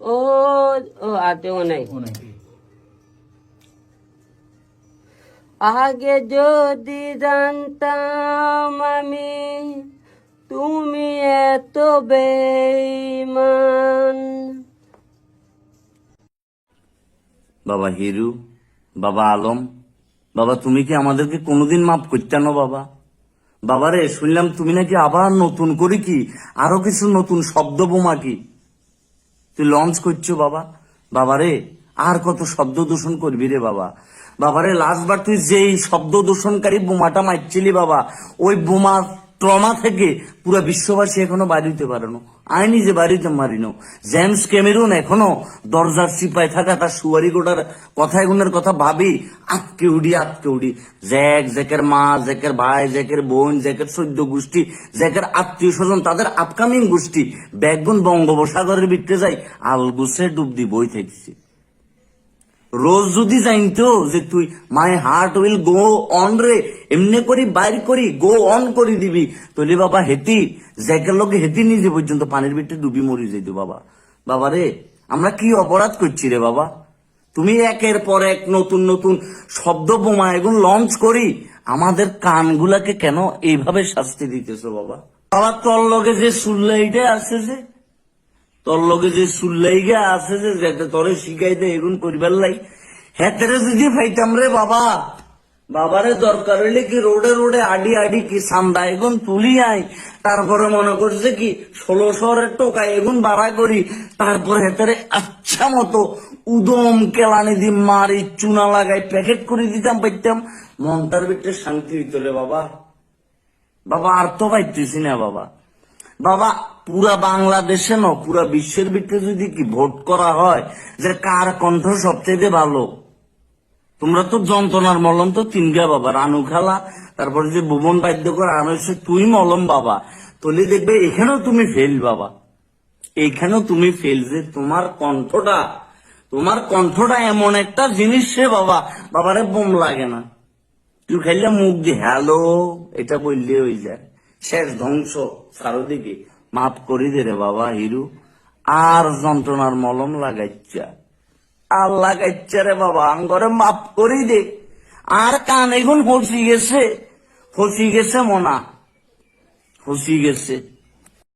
ও ও আতেও নাই। আগে যদি জানতাম আমি তুমি এত বেঈমান। বাবা হিরু, বাবা আলম, বাবা তুমি কি আমাদেরকে কোনোদিন মাফ করতে না বাবা? বাবারে শুনলাম তুমি নাকি আবার নতুন করে কি আরো কিছু নতুন শব্দ বোমা কি তুই লঞ্চ করছো বাবা? বাবারে আর কত শব্দ দূষণ করবি রে বাবা? বাবারে লাস্টবার তুই যেই শব্দ দূষণকারী বোমাটা মারছিলি বাবা, ওই বোমার ট্রমা থেকে পুরো বিশ্ববাসী এখনো বাড়িতে পারেনো। আয় নিজে বাড়িতে মারিনো। জেমস ক্যামেরুন এখনো দরজার সিপাই থাকা তার সুয়ারি গোটার কথা এগুনের কথা ভাবি আটকে উড়ি। জ্যাকের মা, জ্যাকের ভাই, জ্যাকের বোন, জ্যাকের সৈদ্য গোষ্ঠী, জ্যাকের আত্মীয় স্বজন, তাদের আপকামিং গোষ্ঠী ব্যাগুন বঙ্গোপসাগরের ভিতরে যাই আলগুসে ডুব দি বই থাকছে। রোজ যদি জানতো যে তুই my heart will go on রে, এমনি করি বাইর করি গো অন করে দিবি, তাহলে বাবা হেতি জ্যাকের লোকে হেতি নিজে পর্যন্ত পানির ভিতরে ডুবি মরি যেত বাবা। বাবা রে আমরা কি অপরাধ করছি রে বাবা? তুমি একের পর এক নতুন নতুন শব্দ বোমা এগুলো লঞ্চ করি আমাদের কানগুলাকে কেন এইভাবে শাস্তি দিতেছো বাবা? বাবা তোর লগে যে সুল্লাইটা আছে যে, তোর লগে যে সুল্লাইগা আছে যে যেতে তোরে শিখাইতে এগুন করিবার লাই, হেতেরে যদি ফাইতাম রে বাবা, বাবারে দরকার হইলে কি রোডে আডি কি সান্দা এগুন তুলি আই, তারপরে মনে করছে কি 1600 টোকায় এগুন বাড়া করি, তারপরে হেতেরে আচ্ছা মতো উদম কেলানি দি মারি চুনা লাগাই প্যাকেট করে দিতাম পাইতাম, মনটার ভিতরে শান্তি হইত রে বাবা। বাবা আর তো পাইতেছি না বাবা। বাবা পুরা বাংলাদেশে ন পুরা বিশ্বের ভিতরে যদি কি ভোট করা হয় যে কার কণ্ঠ সবচেয়ে ভালো, তোমরা তো যন্ত্রণার মলম তো তিনগা বাবা, রানু খেলা, তারপরে যে ভুবন বাদ্যকর আর হচ্ছে তুই মলম বাবা, তলে দেখবে এখানেও তুমি ফেল বাবা, এইখানেও তুমি ফেল যে তোমার কণ্ঠটা এমন একটা জিনিস সে বাবা, বাবারে বোম লাগে না, তুই খাইলে মুখ দিয়ে হ্যালো এটা বললে হয়ে যায়, শেষ ধ্বংস চারোদিকে। মাফ করি দে রে বাবা হিরু, আর যন্ত্রণার মলম লাগাইছা আর লাগাইছা রে বাবা, আঙ্গরে মাফ করি দে। আর কান এগুন ফসি গেছে মনা, ফসি গেছে।